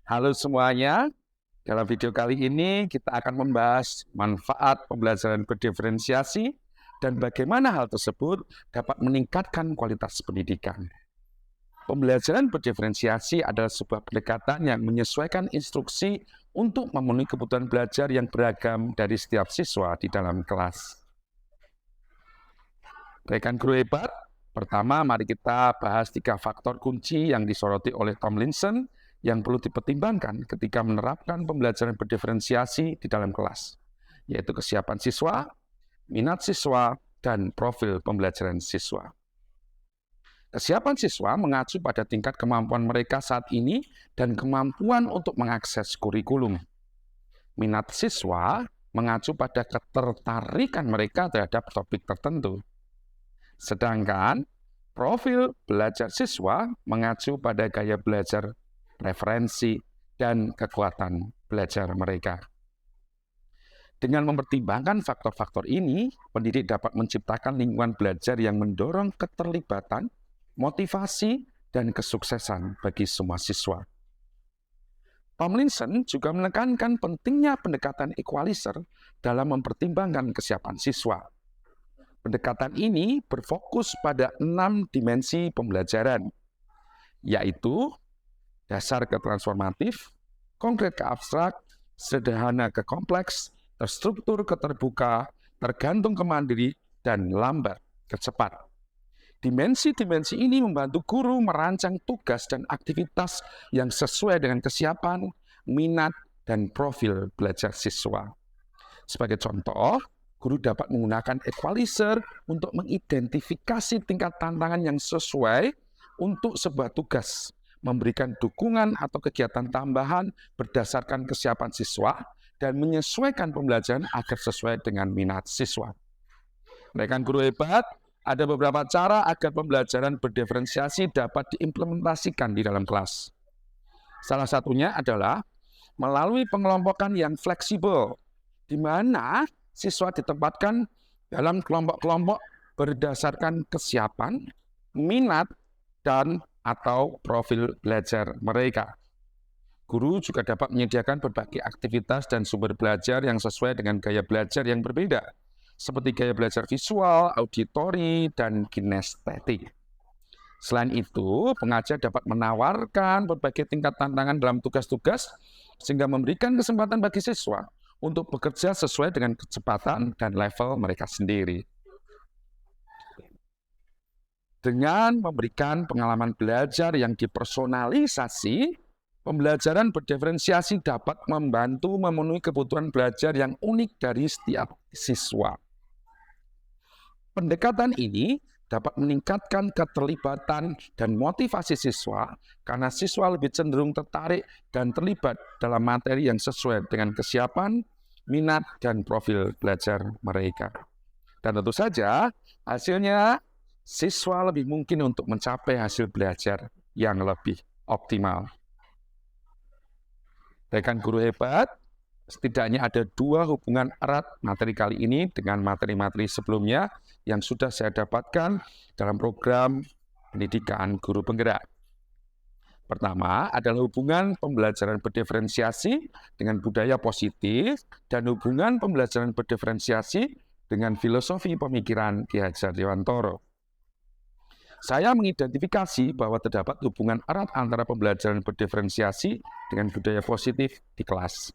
Halo semuanya, dalam video kali ini kita akan membahas manfaat pembelajaran berdiferensiasi dan bagaimana hal tersebut dapat meningkatkan kualitas pendidikan. Pembelajaran berdiferensiasi adalah sebuah pendekatan yang menyesuaikan instruksi untuk memenuhi kebutuhan belajar yang beragam dari setiap siswa di dalam kelas. Rekan guru hebat, pertama mari kita bahas 3 faktor kunci yang disoroti oleh Tomlinson yang perlu dipertimbangkan ketika menerapkan pembelajaran berdiferensiasi di dalam kelas, yaitu kesiapan siswa, minat siswa, dan profil pembelajaran siswa. Kesiapan siswa mengacu pada tingkat kemampuan mereka saat ini dan kemampuan untuk mengakses kurikulum. Minat siswa mengacu pada ketertarikan mereka terhadap topik tertentu. Sedangkan profil belajar siswa mengacu pada gaya belajar, preferensi, dan kekuatan belajar mereka. Dengan mempertimbangkan faktor-faktor ini, pendidik dapat menciptakan lingkungan belajar yang mendorong keterlibatan, motivasi, dan kesuksesan bagi semua siswa. Tomlinson juga menekankan pentingnya pendekatan equalizer dalam mempertimbangkan kesiapan siswa. Pendekatan ini berfokus pada 6 dimensi pembelajaran, yaitu dasar ke transformatif, konkret ke abstrak, sederhana ke kompleks, terstruktur ke terbuka, tergantung ke mandiri, dan lambat ke cepat. Dimensi-dimensi ini membantu guru merancang tugas dan aktivitas yang sesuai dengan kesiapan, minat, dan profil belajar siswa. Sebagai contoh, guru dapat menggunakan equalizer untuk mengidentifikasi tingkat tantangan yang sesuai untuk sebuah tugas, memberikan dukungan atau kegiatan tambahan berdasarkan kesiapan siswa, dan menyesuaikan pembelajaran agar sesuai dengan minat siswa. Rekan guru hebat, ada beberapa cara agar pembelajaran berdiferensiasi dapat diimplementasikan di dalam kelas. Salah satunya adalah melalui pengelompokan yang fleksibel, di mana siswa ditempatkan dalam kelompok-kelompok berdasarkan kesiapan, minat, dan atau profil belajar mereka. Guru juga dapat menyediakan berbagai aktivitas dan sumber belajar yang sesuai dengan gaya belajar yang berbeda, seperti gaya belajar visual, auditori, dan kinestetik. Selain itu, pengajar dapat menawarkan berbagai tingkat tantangan dalam tugas-tugas, sehingga memberikan kesempatan bagi siswa untuk bekerja sesuai dengan kecepatan dan level mereka sendiri. Dengan memberikan pengalaman belajar yang dipersonalisasi, pembelajaran berdiferensiasi dapat membantu memenuhi kebutuhan belajar yang unik dari setiap siswa. Pendekatan ini dapat meningkatkan keterlibatan dan motivasi siswa karena siswa lebih cenderung tertarik dan terlibat dalam materi yang sesuai dengan kesiapan, minat, dan profil belajar mereka. Dan tentu saja, hasilnya siswa lebih mungkin untuk mencapai hasil belajar yang lebih optimal. Rekan guru hebat, setidaknya ada 2 hubungan erat materi kali ini dengan materi-materi sebelumnya yang sudah saya dapatkan dalam program pendidikan guru penggerak. Pertama adalah hubungan pembelajaran berdiferensiasi dengan budaya positif dan hubungan pembelajaran berdiferensiasi dengan filosofi pemikiran Ki Hajar Dewantara. Saya mengidentifikasi bahwa terdapat hubungan erat antara pembelajaran berdiferensiasi dengan budaya positif di kelas.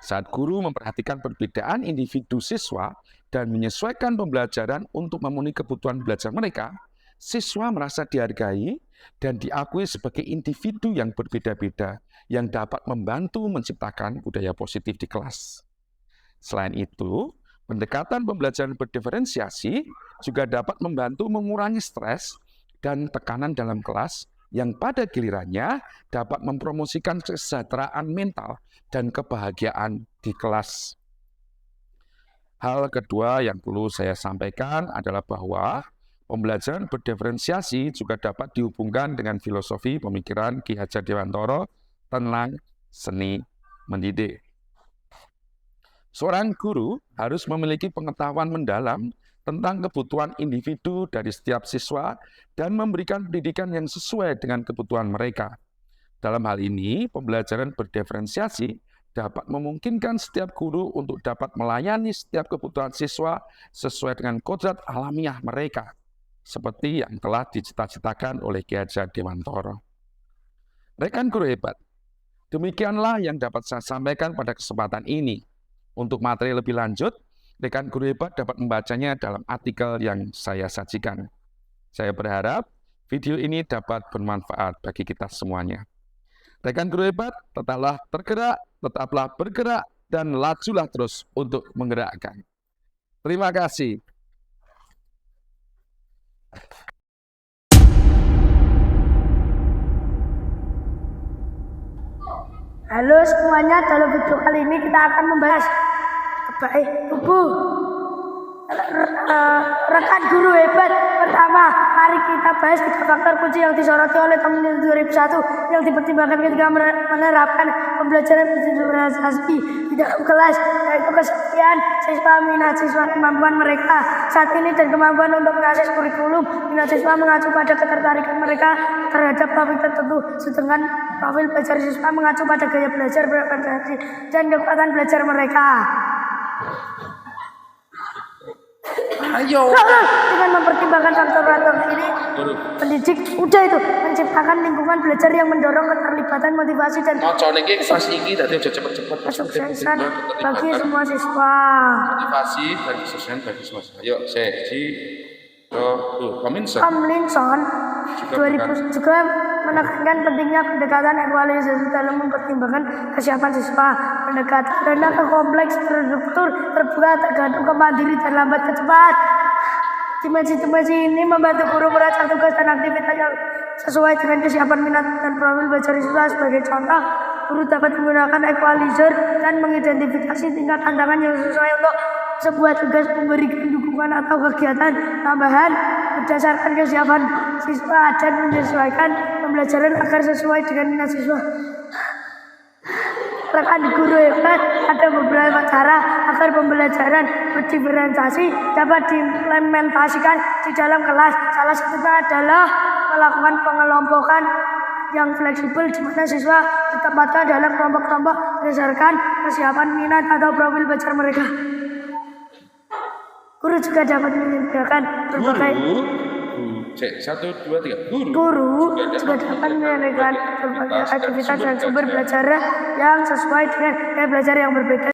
Saat guru memperhatikan perbedaan individu siswa dan menyesuaikan pembelajaran untuk memenuhi kebutuhan belajar mereka, siswa merasa dihargai dan diakui sebagai individu yang berbeda-beda yang dapat membantu menciptakan budaya positif di kelas. Selain itu, pendekatan pembelajaran berdiferensiasi juga dapat membantu mengurangi stres dan tekanan dalam kelas yang pada gilirannya dapat mempromosikan kesejahteraan mental dan kebahagiaan di kelas. Hal kedua yang perlu saya sampaikan adalah bahwa pembelajaran berdiferensiasi juga dapat dihubungkan dengan filosofi pemikiran Ki Hajar Dewantara tentang seni mendidik. Seorang guru harus memiliki pengetahuan mendalam tentang kebutuhan individu dari setiap siswa dan memberikan pendidikan yang sesuai dengan kebutuhan mereka. Dalam hal ini, pembelajaran berdiferensiasi dapat memungkinkan setiap guru untuk dapat melayani setiap kebutuhan siswa sesuai dengan kodrat alamiah mereka, seperti yang telah dicita-citakan oleh Ki Hajar Dewantara. Rekan guru hebat, demikianlah yang dapat saya sampaikan pada kesempatan ini. Untuk materi lebih lanjut, rekan guru hebat dapat membacanya dalam artikel yang saya sajikan. Saya berharap video ini dapat bermanfaat bagi kita semuanya. Rekan guru hebat, tetaplah bergerak, dan lajulah terus untuk menggerakkan. Terima kasih. Halo semuanya, dalam video kali ini kita akan membahas kebaik tubuh. Rekan guru hebat, pertama, mari kita bahas 3 faktor kunci yang disoroti oleh Kemendikbud 2001 yang dipertimbangkan ketika menerapkan pembelajaran berdiferensiasi di dalam kelas, yaitu kesetiaan siswa, minat siswa, kemampuan mereka saat ini dan kemampuan untuk mengakses kurikulum. Minat siswa mengacu pada ketertarikan mereka terhadap topik tertentu, sedangkan profil belajar siswa mengacu pada gaya belajar berorientasi dan kekuatan belajar mereka. Ayo. Dengan mempertimbangkan faktor-faktor ini, pendidik udah itu menciptakan lingkungan belajar yang mendorong keterlibatan, motivasi dan kesuksesan bagi semua siswa. Motivasi dan kesuksesan bagi semua siswa. Yuk, Tomlinson 2000 juga menekankan pentingnya pendekatan evaluasi dalam mempertimbangkan kesiapan siswa. Pendekatan rendah ke kompleks, terstruktur, terbuka, tergantung, mandiri, dan lambat ke cepat. Dimensi-dimensi ini membantu guru melacak tugas dan aktivitas yang sesuai dengan kesiapan minat dan profil belajar siswa. Sebagai contoh, guru dapat menggunakan equalizer dan mengidentifikasi tingkat tantangan yang sesuai untuk sebuah tugas, memberikan dukungan atau kegiatan tambahan berdasarkan kesiapan siswa dan menyesuaikan pembelajaran agar sesuai dengan minat siswa. Rekan guru hebat, ada beberapa cara agar pembelajaran berdiferensiasi dapat diimplementasikan di dalam kelas. Salah satunya adalah melakukan pengelompokan yang fleksibel di mana siswa ditempatkan dalam kelompok-kelompok berdasarkan kesiapan minat atau profil belajar mereka. Guru juga dapat menyediakan berbagai Guru juga dapat menyediakan berbagai aktivitas dan sumber belajar yang sesuai dengan gaya belajar yang berbeda.